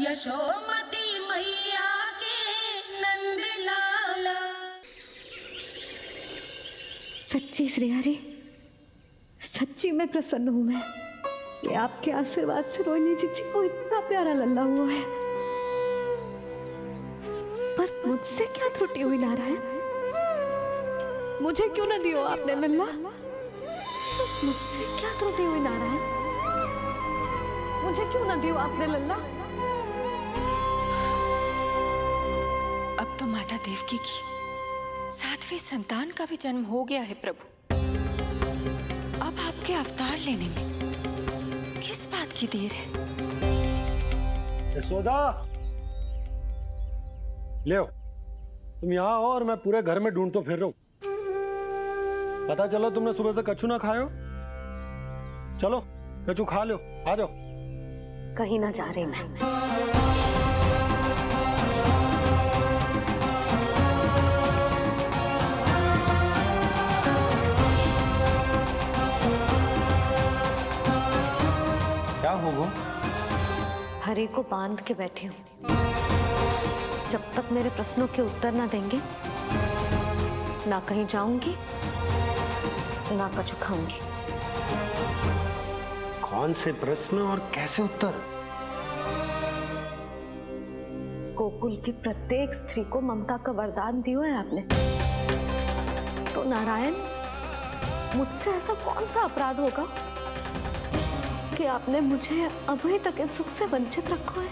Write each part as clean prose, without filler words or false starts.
यशोमती मैया के नंद लाला। सच्ची श्रेया जी, सच्ची में प्रसन्न हूं मैं कि आपके आशीर्वाद से रोहिणी जी को इतना प्यारा लल्ला हुआ है। पर मुझसे क्या त्रुटि हुई नारायण? मुझे क्यों न दियो आपने लल्ला? मुझसे क्या त्रुटि हुई नारायण? मुझे क्यों न दियो आपने लल्ला? अब तो माता देवकी की 7वें संतान का भी जन्म हो गया है प्रभु। अब आपके अवतार लेने में किस बात की देर है? यशोदा, ले तुम यहाँ आओ और मैं पूरे घर में ढूंढतो फिर रहा हूं। पता चला तुमने सुबह से कछु ना खाए हो। चलो कछु खा लो, आ जाओ। कहीं ना जा रही मैं। क्या हो वो? हरि को बांध के बैठी हूँ। जब तक मेरे प्रश्नों के उत्तर ना देंगे, ना कहीं जाऊंगी, ना कछु खाऊंगी। कौन से प्रश्न और कैसे उत्तर? गोकुल की प्रत्येक स्त्री को ममता का वरदान दिया है आपने, तो नारायण मुझसे ऐसा कौन सा अपराध होगा कि आपने मुझे अभी तक इस सुख से वंचित रखा है?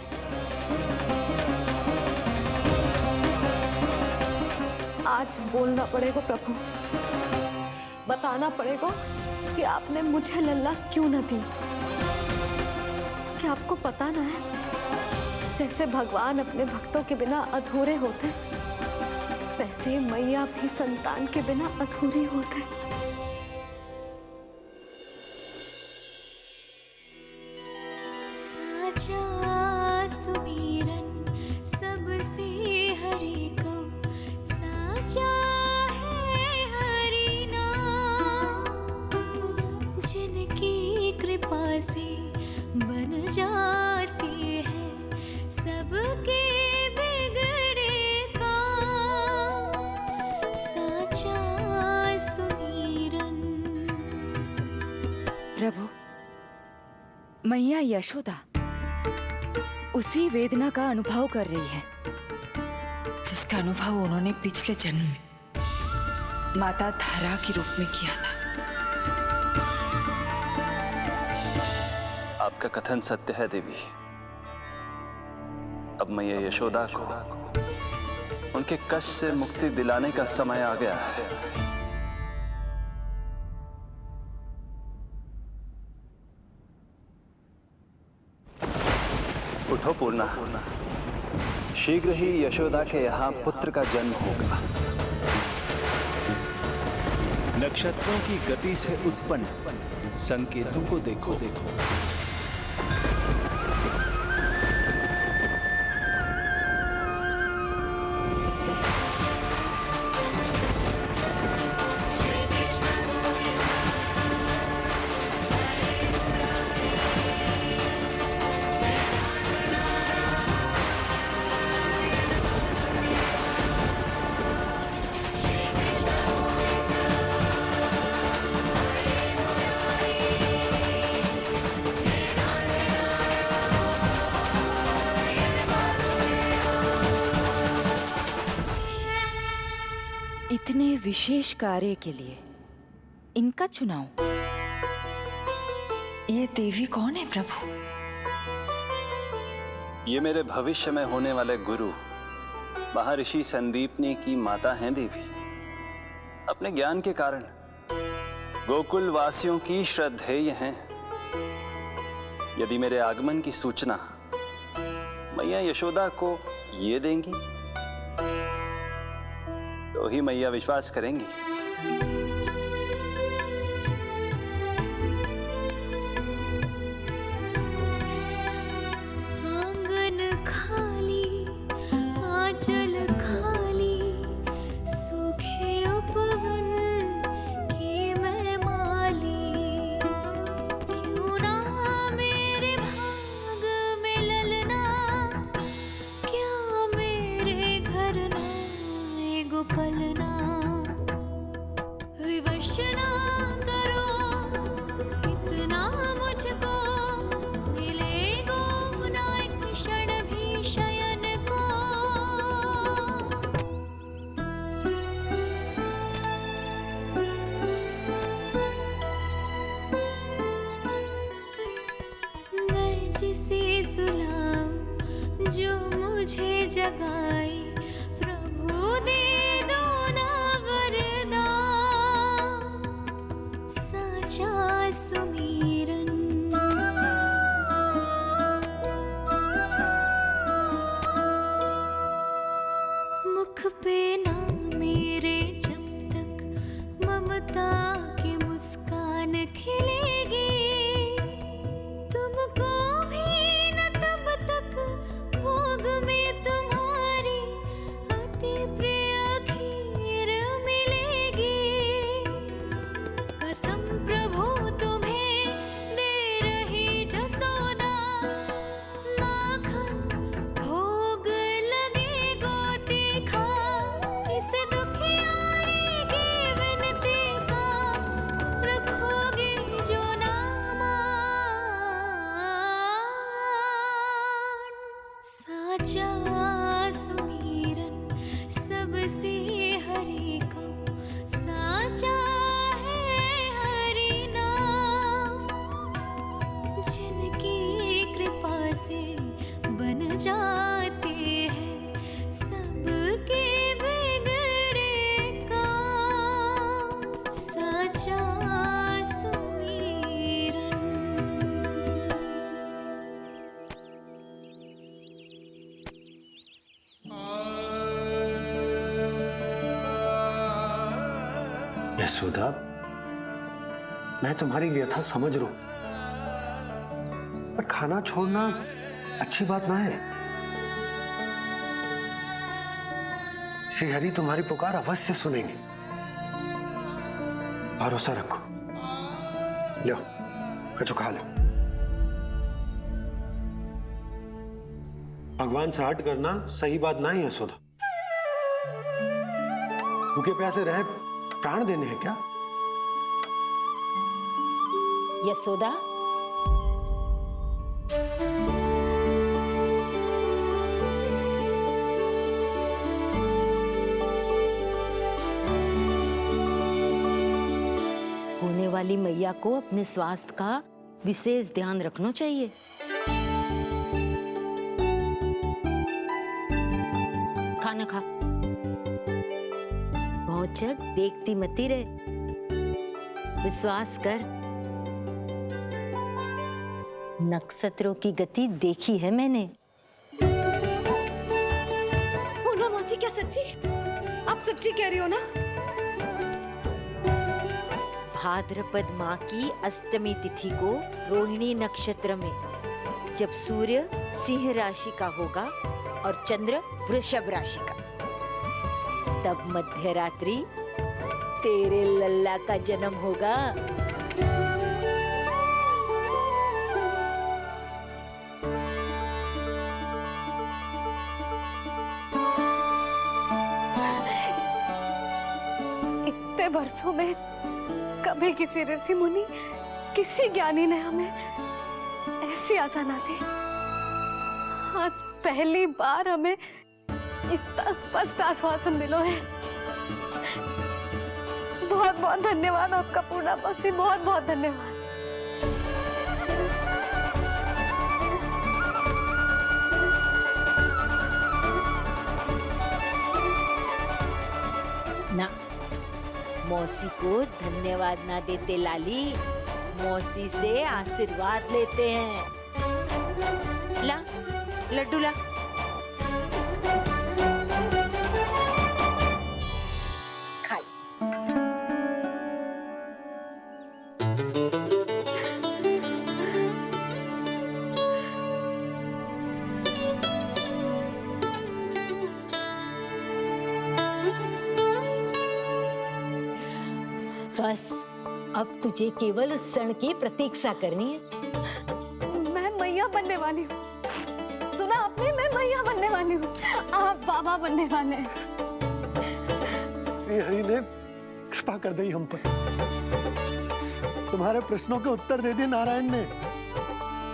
आज बोलना पड़ेगा प्रभु, बताना पड़ेगा कि आपने मुझे लल्ला क्यों न दी। क्या आपको पता ना है, जैसे भगवान अपने भक्तों के बिना अधूरे होते, वैसे मैया भी संतान के बिना अधूरी होते। साचा सुमीरन सबसे हरि को, साचा है हरि नाम, जिनकी कृपा से बन जाते हैं सबके बिगड़े काम। साचा सुमीरन। प्रभु, मैया यशोदा उसी वेदना का अनुभव कर रही है जिसका अनुभव उन्होंने पिछले जन्म में माता धारा के रूप में किया था। आपका कथन सत्य है देवी। अब मैया यशोदा को उनके कष्ट से मुक्ति दिलाने का समय आ गया है। उठो पूर्णा, शीघ्र ही यशोदा के यहाँ पुत्र का जन्म होगा। नक्षत्रों की गति से उत्पन्न संकेतों को देखो। इतने विशेष कार्य के लिए इनका चुनाव। ये देवी कौन है प्रभु? ये मेरे भविष्य में होने वाले गुरु महर्षि संदीपनी की माता हैं देवी। अपने ज्ञान के कारण गोकुल वासियों की श्रद्धेय हैं। यदि मेरे आगमन की सूचना मैया यशोदा को ये देंगी तो ही मैया विश्वास करेंगी। आंगन खाली, आंचल खाली, सूखे उपवन की मैं माली। क्यों ना मेरे भाग में ललना जिसे सुलाऊं जो मुझे जगाए, प्रभु दे दो ना वरदान, साचा सुमिरन। मुख पे ना मेरे जब तक ममता की मुस्कान खिलेगी, तुमको भी न तब तक भोग में तुम्हारी अति प्रिय खीर मिलेगी। कसम प्रभु तुम्हें दे रही जसोदा, माखन भोग लगेगा तीखा, इस दुखियारी की विनती का रखोगे जो नामान, साचा सुमिरन सबसे हरि को, साचा है हरि नाम, जिनकी कृपा से बन जाते हैं सबके बिगड़े काम, साचा सुमिरन। यशोदा, मैं तुम्हारी व्यथा समझ रहा हूं, पर खाना छोड़ना अच्छी बात ना है। श्री हरि तुम्हारी पुकार अवश्य सुनेंगे, भरोसा रखो। लो, कछु खा लो। भगवान से हट करना सही बात ना है यशोदा। भूखे प्यासे रहे प्राण देने हैं क्या? यशोदा, होने वाली मैया को अपने स्वास्थ्य का विशेष ध्यान रखना चाहिए। खाना खा, बहुत जग देखती मती रहे, विश्वास कर। नक्षत्रों की गति देखी है मैंने। पूनम मौसी, क्या सच्ची? आप सच्ची कह रही हो ना? भाद्रपद माह की अष्टमी तिथि को रोहिणी नक्षत्र में, जब सूर्य सिंह राशि का होगा और चंद्र वृषभ राशि का, तब मध्य रात्रि तेरे लल्ला का जन्म होगा। इतने वर्षों में कभी किसी ऋषि मुनि, किसी ज्ञानी ने हमें ऐसी आशा ना दी। आज पहली बार हमें इतना स्पष्ट आश्वासन मिलो है। बहुत बहुत धन्यवाद आपका पूर्णा मौसी, बहुत बहुत धन्यवाद। ना, मौसी को धन्यवाद ना देते लाली, मौसी से आशीर्वाद लेते हैं। ला, लड्डू ला। खा ले। बस अब तुझे केवल उस क्षण की प्रतीक्षा करनी है। मैं मैया बनने वाली हूँ। सुना आपने, मैं मैया बनने वाली हूँ। आप बाबा बनने वाले हैं। श्री हरि ने कृपा कर दी हम पर। तुम्हारे प्रश्नों के उत्तर दे दिए नारायण ने।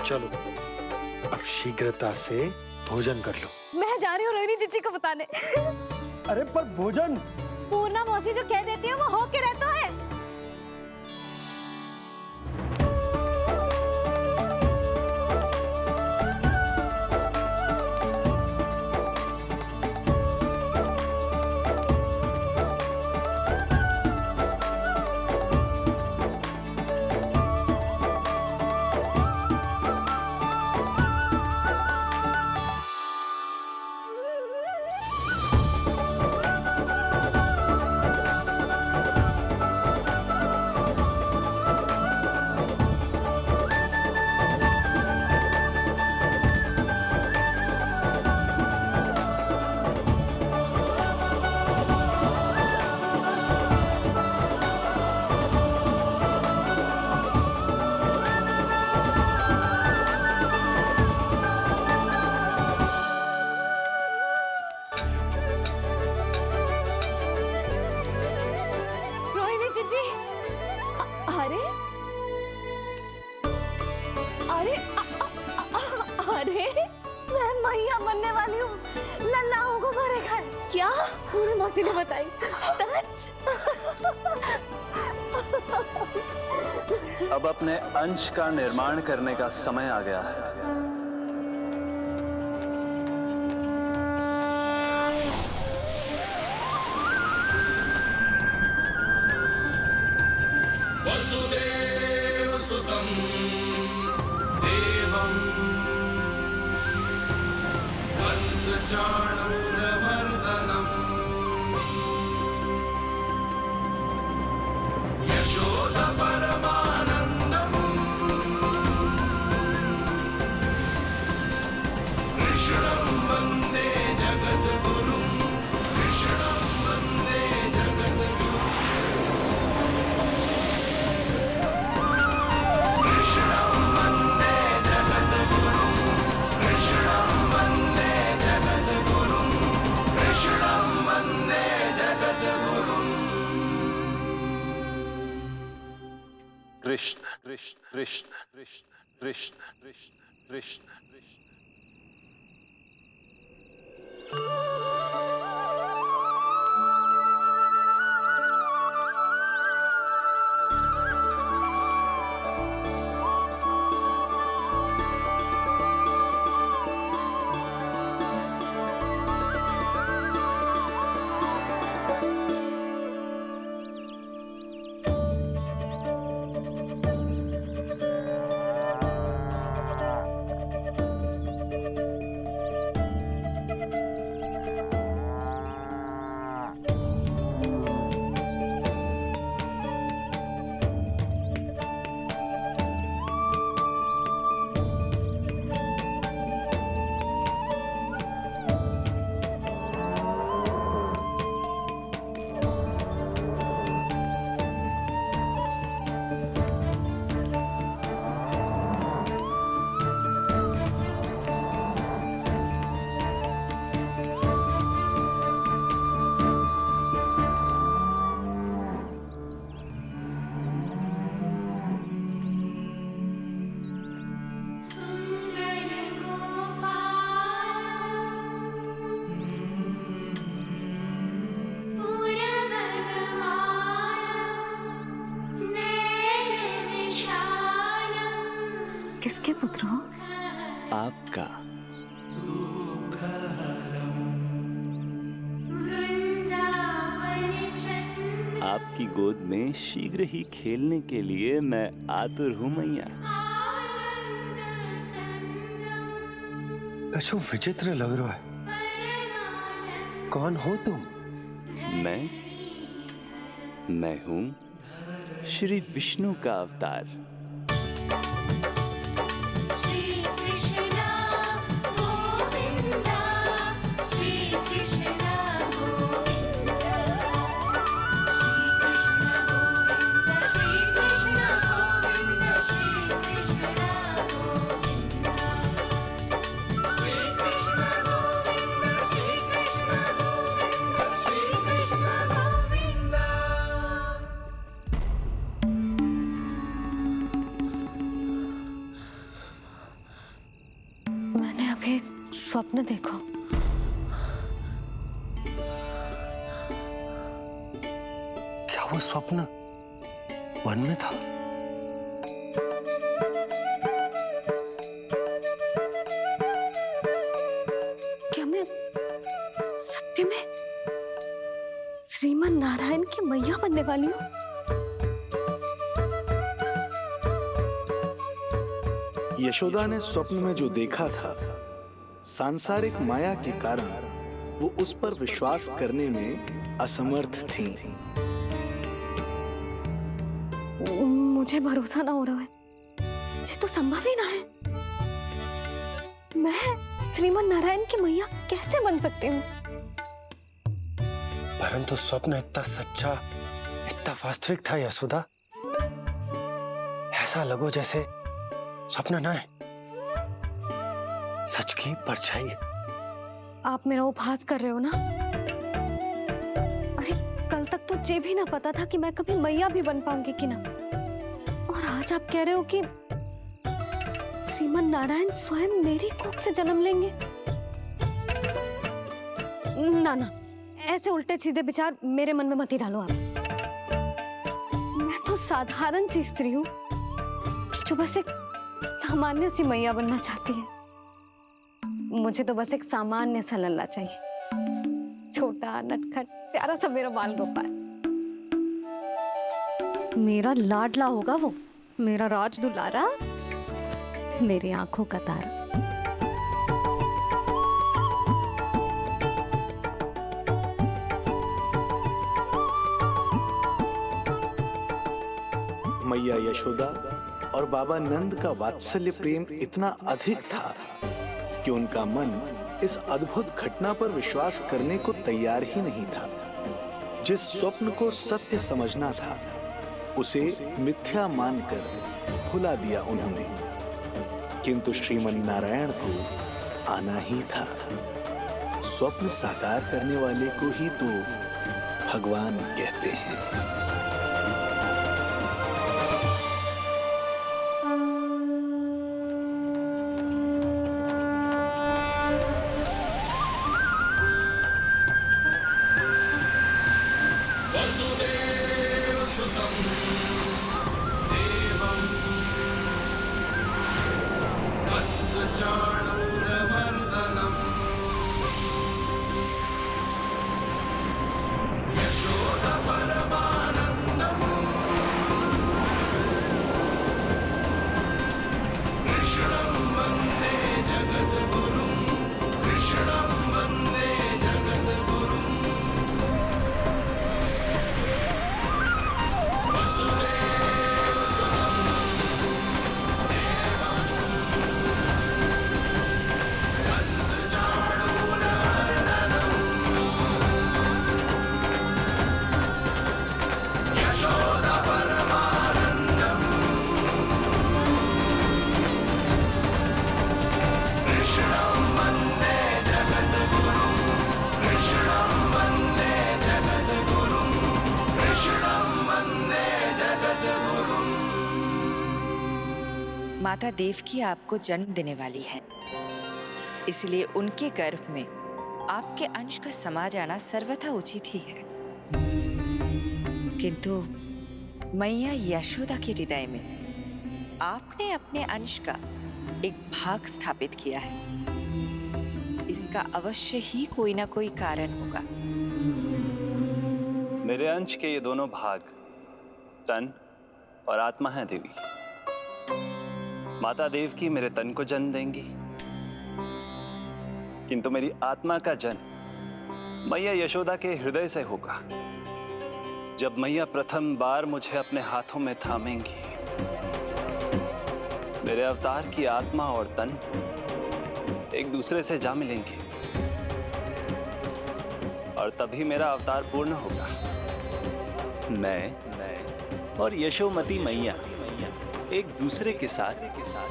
चलो, अब शीघ्रता से भोजन कर लो। मैं जा रही हूँ रोहिणी जीजी को बताने। अरे पर भोजन। पूर्णा मौसी जो कह देती है वो हो के रहता है। अरे मैं मैया बनने वाली हूँ, लल्लाओं को मारेगा। क्या? पूरी मौसी ने बताई। सच? अब अपने अंश का निर्माण करने का समय आ गया है। वसुदेव सुतं देवं वंशचाणूरमर्दनम् यशोदा परमानन्दम् कृष्णं वन्दे जगद्गुरुं कृष्णं वन्दे जगद्गुरुं कृष्णं वन्दे जगद्गुरुं कृष्णं वन्दे जगद्गुरुं कृष्णं वन्दे जगद्गुरुं कृष्ण कृष्ण कृष्ण कृष्ण कृष्ण कृष्ण कृष्ण कृष्ण। किसके पुत्र हो? आपका। आपकी गोद में शीघ्र ही खेलने के लिए मैं आतुर हूँ मैया। कछु विचित्र लग रहा है। कौन हो तुम? मैं हूँ श्री विष्णु का अवतार। स्वप्न देखो। क्या वो स्वप्न वन में था? क्या मैं सत्य में श्रीमन नारायण की मैया बनने वाली हूँ? यशोदा ने स्वप्न में जो देखा था, सांसारिक माया के कारण वो उस पर विश्वास करने में असमर्थ थी। मुझे भरोसा ना हो रहा है। ये तो संभव ही ना है। मैं श्रीमन नारायण की मैया कैसे बन सकती हूँ? परंतु स्वप्न इतना सच्चा, इतना वास्तविक था यशोदा। ऐसा लगो जैसे स्वप्न ना है, सच की परछाई। आप मेरा उपहास कर रहे हो ना? अरे कल तक तो ये भी ना पता था कि मैं कभी मैया भी बन पाऊंगी कि ना। और आज आप कह रहे हो कि श्रीमन नारायण स्वयं मेरी कोख से जन्म लेंगे? ना ना, ऐसे उल्टे सीधे विचार मेरे मन में मत ही डालो आप। मैं तो साधारण सी स्त्री हूँ जो बस एक सामान्य सी मैया बनना चाहती है। मुझे तो बस एक सामान्य सा लल्ला चाहिए, छोटा नटखट प्यारा सा मेरा बाल गोपाल। मेरा लाडला होगा वो, मेरा राज दुलारा, मेरी आंखों का तारा। मैया यशोदा और बाबा नंद का वात्सल्य प्रेम इतना अधिक था कि उनका मन इस अद्भुत घटना पर विश्वास करने को तैयार ही नहीं था। जिस स्वप्न को सत्य समझना था उसे मिथ्या मानकर भुला दिया उन्होंने, किंतु श्रीमन नारायण को आना ही था। स्वप्न साकार करने वाले को ही तो भगवान कहते हैं। माता देवकी आपको जन्म देने वाली है, इसलिए उनके गर्भ में आपके अंश का समा जाना सर्वथा उचित ही है। किंतु मैया यशोदा के हृदय में आपने अपने अंश का एक भाग स्थापित किया है। इसका अवश्य ही कोई ना कोई कारण होगा। मेरे अंश के ये दोनों भाग तन और आत्मा हैं देवी। माता देवकी मेरे तन को जन्म देंगी, किंतु मेरी आत्मा का जन्म मैया यशोदा के हृदय से होगा। जब मैया प्रथम बार मुझे अपने हाथों में थामेंगी, मेरे अवतार की आत्मा और तन एक दूसरे से जा मिलेंगे और तभी मेरा अवतार पूर्ण होगा। मैं और यशोमती मैया एक दूसरे के साथ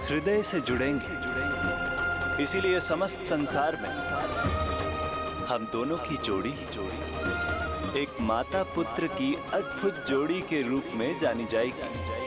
हृदय से जुड़ेंगे। इसीलिए समस्त संसार में हम दोनों की जोड़ी एक माता पुत्र की अद्भुत जोड़ी के रूप में जानी जाएगी।